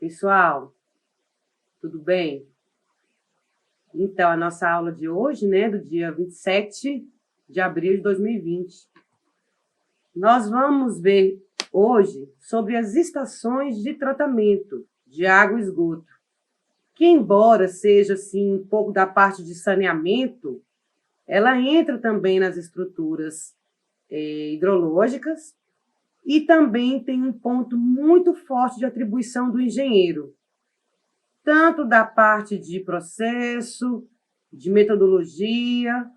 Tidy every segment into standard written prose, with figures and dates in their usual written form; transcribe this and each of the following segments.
Pessoal, tudo bem? Então, a nossa aula de hoje, né, do dia 27 de abril de 2020. Nós vamos ver hoje sobre as estações de tratamento de água e esgoto, que embora seja, assim, um pouco da parte de saneamento, ela entra também nas estruturas hidrológicas e também tem um ponto muito forte de atribuição do engenheiro, tanto da parte de processo, de metodologia,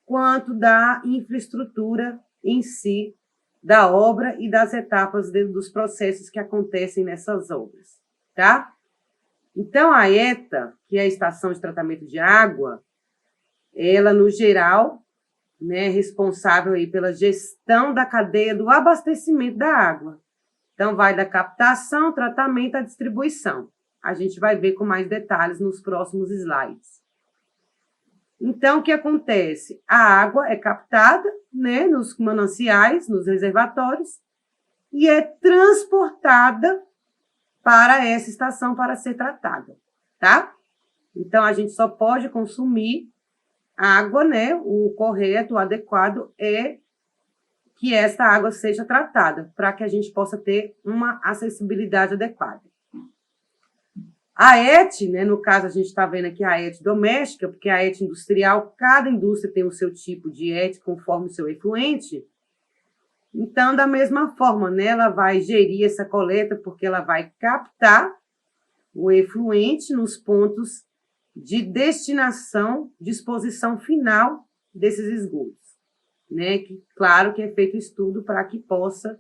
quanto da infraestrutura em si, da obra e das etapas dos processos que acontecem nessas obras, tá? Então, a ETA, que é a Estação de Tratamento de Água, ela, no geral, né, é responsável aí pela gestão da cadeia do abastecimento da água. Então, vai da captação, tratamento à distribuição. A gente vai ver com mais detalhes nos próximos slides. Então, o que acontece? A água é captada, né, nos mananciais, nos reservatórios, e é transportada para essa estação para ser tratada, tá? Então, a gente só pode consumir água, né? O correto, o adequado é que essa água seja tratada, para que a gente possa ter uma acessibilidade adequada. A ET, né, no caso a gente está vendo aqui a ET doméstica, porque a ET industrial, cada indústria tem o seu tipo de ET conforme o seu efluente. Então, da mesma forma, né, ela vai gerir essa coleta, porque ela vai captar o efluente nos pontos de destinação, disposição final desses esgotos, né? Que, claro que é feito estudo para que possa,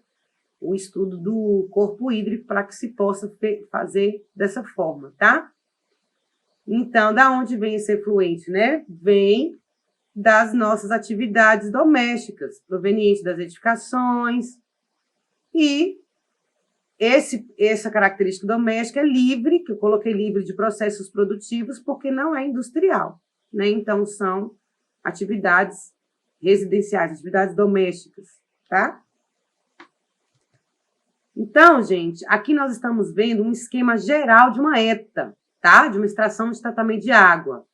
o estudo do corpo hídrico, para que se possa fazer dessa forma, tá? Então, da onde vem esse efluente, né? Vem das nossas atividades domésticas, provenientes das edificações, e essa característica doméstica é livre, que eu coloquei livre de processos produtivos, porque não é industrial, né? Então, são atividades residenciais, atividades domésticas, tá? Então, gente, aqui nós estamos vendo um esquema geral de uma ETA, tá? De uma estação de tratamento de água.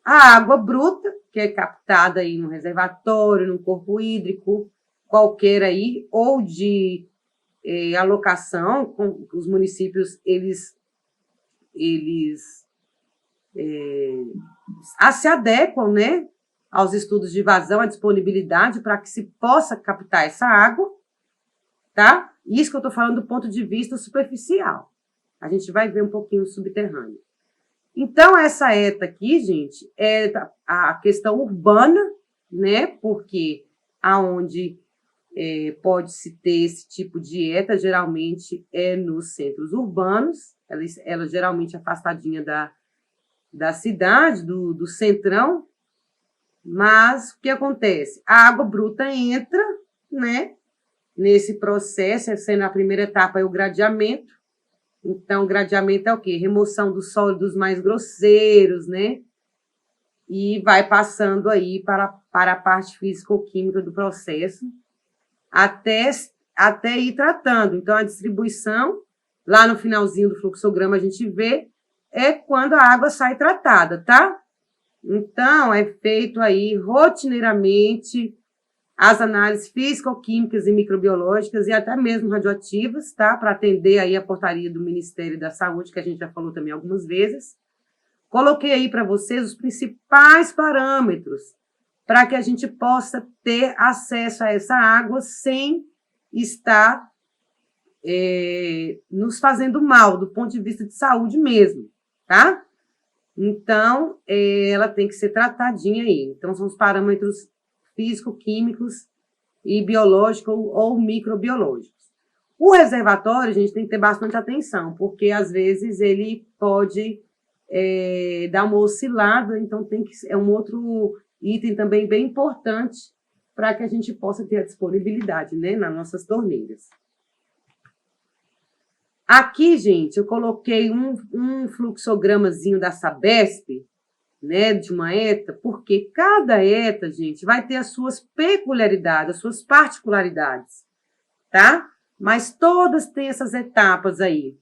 A água bruta, que é captada aí no reservatório, no corpo hídrico, qualquer aí, ou de alocação, com os municípios, eles se adequam, né, aos estudos de vazão, à disponibilidade, para que se possa captar essa água, tá? Isso que eu estou falando do ponto de vista superficial. A gente vai ver um pouquinho subterrâneo. Então, essa ETA aqui, gente, é a questão urbana, né? Porque aonde pode-se ter esse tipo de ETA, geralmente é nos centros urbanos, ela geralmente afastadinha da cidade, do centrão, mas o que acontece? A água bruta entra, né? Nesse processo, sendo a primeira etapa é o gradeamento. Então, o gradeamento é o quê? Remoção dos sólidos mais grosseiros, né? E vai passando aí para a parte físico-química do processo, até ir tratando. Então, a distribuição, lá no finalzinho do fluxograma a gente vê, é quando a água sai tratada, tá? Então, é feito aí rotineiramente as análises físico-químicas e microbiológicas e até mesmo radioativas, tá? Para atender aí a portaria do Ministério da Saúde, que a gente já falou também algumas vezes. Coloquei aí para vocês os principais parâmetros para que a gente possa ter acesso a essa água sem estar nos fazendo mal, do ponto de vista de saúde mesmo, tá? Então, ela tem que ser tratadinha aí. Então, são os parâmetros físico-químicos e biológicos ou microbiológicos. O reservatório, a gente tem que ter bastante atenção, porque, às vezes, ele pode dar uma oscilada, então é um outro item também bem importante para que a gente possa ter a disponibilidade, né, nas nossas torneiras. Aqui, gente, eu coloquei um fluxogramazinho da Sabesp, né, de uma ETA, porque cada ETA, gente, vai ter as suas peculiaridades, as suas particularidades, tá? Mas todas têm essas etapas aí.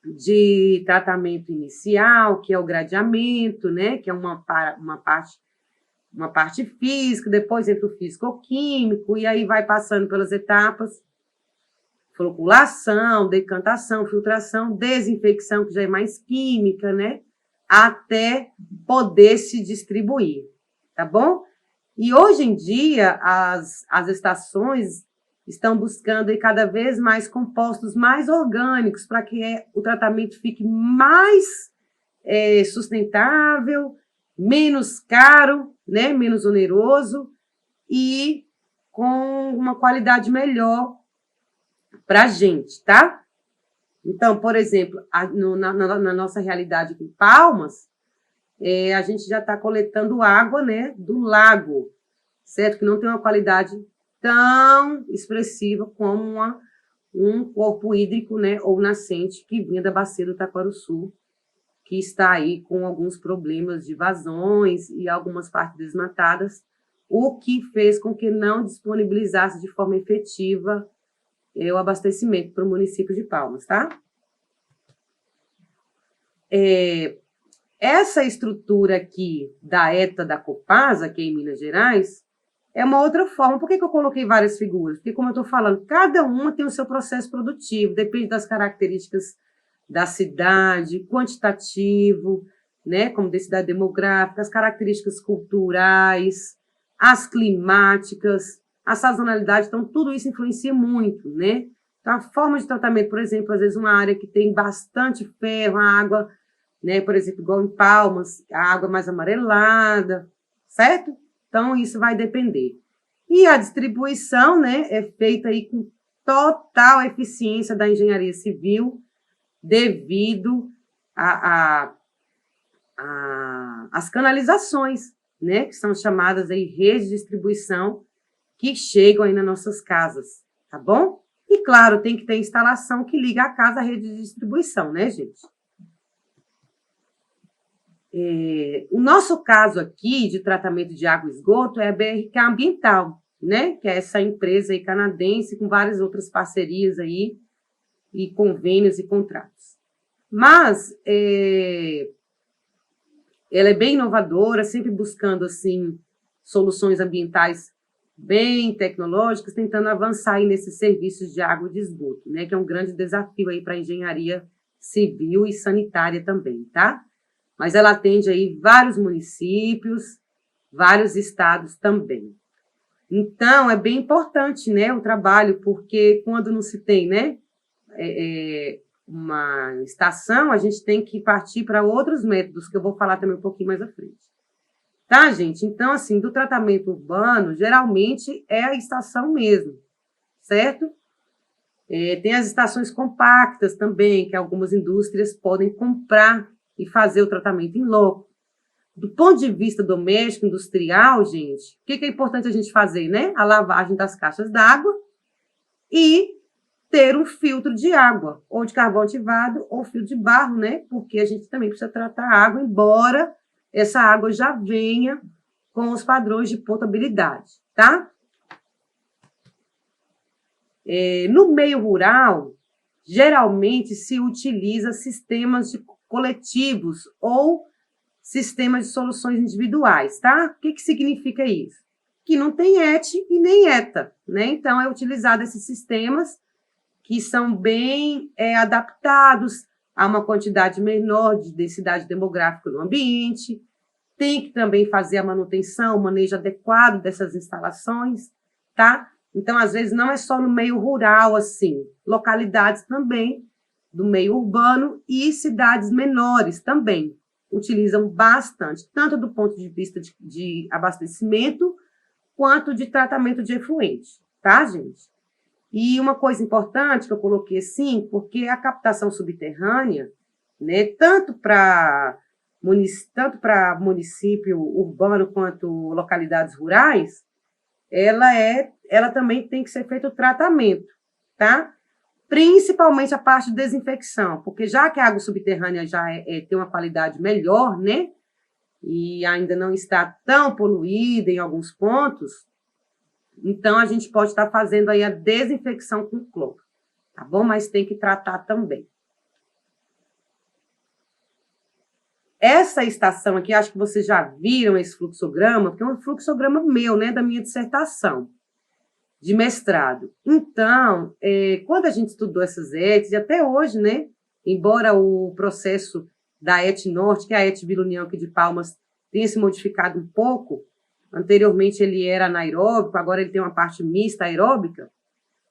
de tratamento inicial, que é o gradeamento, né? Que é uma parte física, depois entra o físico-químico, e aí vai passando pelas etapas: floculação, decantação, filtração, desinfecção, que já é mais química, né? Até poder se distribuir, tá bom? E hoje em dia, as estações estão buscando aí cada vez mais compostos mais orgânicos para que o tratamento fique mais sustentável, menos caro, né? Menos oneroso e com uma qualidade melhor para a gente, tá? Então, por exemplo, na nossa realidade aqui em Palmas, a gente já está coletando água, né, do lago, certo? Que não tem uma qualidade tão expressiva como um corpo hídrico, né, ou nascente que vinha da bacia do Taquarussu, que está aí com alguns problemas de vazões e algumas partes desmatadas, o que fez com que não disponibilizasse de forma efetiva o abastecimento para o município de Palmas, tá? Essa estrutura aqui da ETA da Copasa, aqui em Minas Gerais, é uma outra forma. Por que eu coloquei várias figuras? Porque, como eu estou falando, cada uma tem o seu processo produtivo, depende das características da cidade, quantitativo, né, como densidade demográfica, as características culturais, as climáticas, a sazonalidade, então tudo isso influencia muito, né? Então, a forma de tratamento, por exemplo, às vezes uma área que tem bastante ferro, a água, né, por exemplo, igual em Palmas, a água mais amarelada, certo? Então, isso vai depender. E a distribuição, né, é feita aí com total eficiência da engenharia civil, devido às canalizações, né, que são chamadas aí redes de distribuição, que chegam aí nas nossas casas, tá bom? E, claro, tem que ter instalação que liga a casa à rede de distribuição, né, gente? O nosso caso aqui de tratamento de água e esgoto é a BRK Ambiental, né? Que é essa empresa aí canadense com várias outras parcerias aí e convênios e contratos. Mas ela é bem inovadora, sempre buscando assim soluções ambientais bem tecnológicas, tentando avançar aí nesses serviços de água e de esgoto, né? Que é um grande desafio aí para a engenharia civil e sanitária também, tá? Mas ela atende aí vários municípios, vários estados também. Então, é bem importante, né, o trabalho, porque quando não se tem, né, uma estação, a gente tem que partir para outros métodos, que eu vou falar também um pouquinho mais à frente. Tá, gente? Então, assim, do tratamento urbano, geralmente é a estação mesmo, certo? Tem as estações compactas também, que algumas indústrias podem comprar e fazer o tratamento em loco. Do ponto de vista doméstico, industrial, gente, o que é importante a gente fazer, né? A lavagem das caixas d'água e ter um filtro de água, ou de carvão ativado, ou filtro de barro, né? Porque a gente também precisa tratar a água, embora essa água já venha com os padrões de potabilidade, tá? No meio rural, geralmente se utiliza sistemas coletivos ou sistemas de soluções individuais, tá? O que significa isso? Que não tem ET e nem ETA, né? Então, é utilizado esses sistemas que são bem adaptados a uma quantidade menor de densidade demográfica no ambiente. Tem que também fazer a manutenção, o manejo adequado dessas instalações, tá? Então, às vezes, não é só no meio rural, assim, localidades também do meio urbano e cidades menores também utilizam bastante, tanto do ponto de vista de abastecimento, quanto de tratamento de efluente, tá, gente? E uma coisa importante que eu coloquei assim, porque a captação subterrânea, né, tanto para município urbano quanto localidades rurais, ela também tem que ser feito o tratamento, tá? Principalmente a parte de desinfecção, porque já que a água subterrânea já tem uma qualidade melhor, né? E ainda não está tão poluída em alguns pontos, então a gente pode estar fazendo aí a desinfecção com cloro, tá bom? Mas tem que tratar também. essa estação aqui, acho que vocês já viram esse fluxograma, porque é um fluxograma meu, né, da minha dissertação de mestrado. Então, quando a gente estudou essas ETs, e até hoje, né, embora o processo da ET Norte, que é a ET Vila União aqui de Palmas, tenha se modificado um pouco, anteriormente ele era anaeróbico, agora ele tem uma parte mista aeróbica,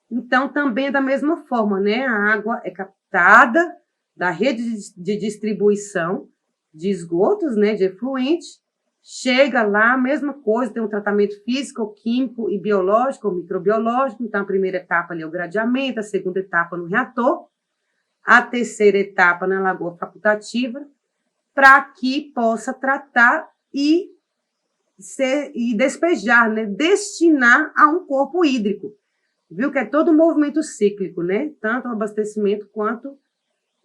então também é da mesma forma, né, a água é captada da rede de distribuição de esgotos, né, de efluente, chega lá, a mesma coisa, tem um tratamento físico, químico e biológico, ou microbiológico. Então, a primeira etapa ali é o gradeamento, a segunda etapa no reator, a terceira etapa na lagoa facultativa, para que possa tratar e despejar, né, destinar a um corpo hídrico. Viu que é todo um movimento cíclico, né? Tanto o abastecimento quanto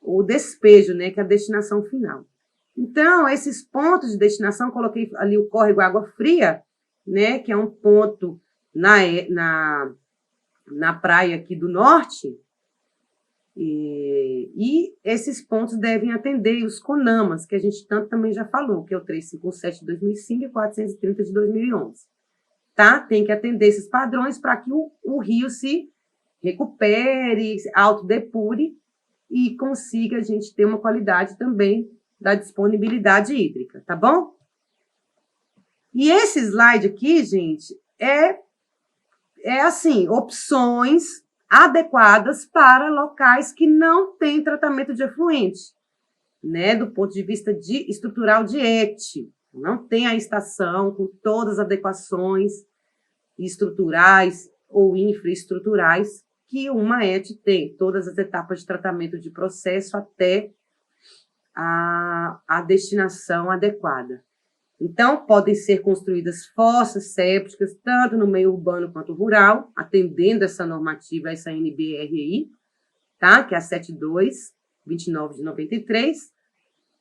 o despejo, né, que é a destinação final. Então, esses pontos de destinação, coloquei ali o córrego Água Fria, né, que é um ponto na praia aqui do norte, e esses pontos devem atender os CONAMAs, que a gente tanto também já falou, que é o 357 de 2005 e 430 de 2011. Tá? Tem que atender esses padrões para que o rio se recupere, autodepure e consiga a gente ter uma qualidade também da disponibilidade hídrica, tá bom? E esse slide aqui, gente, é assim, opções adequadas para locais que não têm tratamento de efluente, né? Do ponto de vista estrutural de ET. Não tem a estação com todas as adequações estruturais ou infraestruturais que uma ET tem, todas as etapas de tratamento de processo até a destinação adequada. Então, podem ser construídas fossas sépticas, tanto no meio urbano quanto rural, atendendo essa normativa, essa NBRI, tá? Que é a 7229 de 93.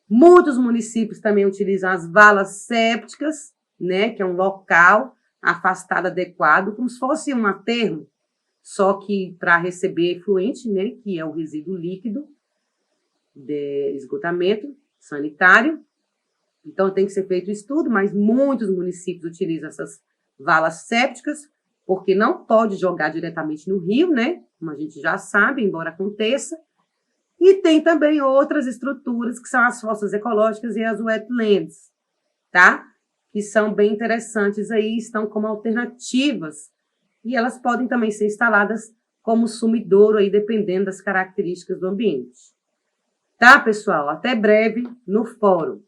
Muitos municípios também utilizam as valas sépticas, né? Que é um local afastado adequado, como se fosse um aterro, só que para receber efluente, né? Que é o resíduo líquido de esgotamento sanitário. Então, tem que ser feito estudo, mas muitos municípios utilizam essas valas sépticas, porque não pode jogar diretamente no rio, né? Como a gente já sabe, embora aconteça. E tem também outras estruturas, que são as fossas ecológicas e as wetlands, tá? Que são bem interessantes aí, estão como alternativas. E elas podem também ser instaladas como sumidouro, aí, dependendo das características do ambiente. Tá, pessoal? Até breve no fórum.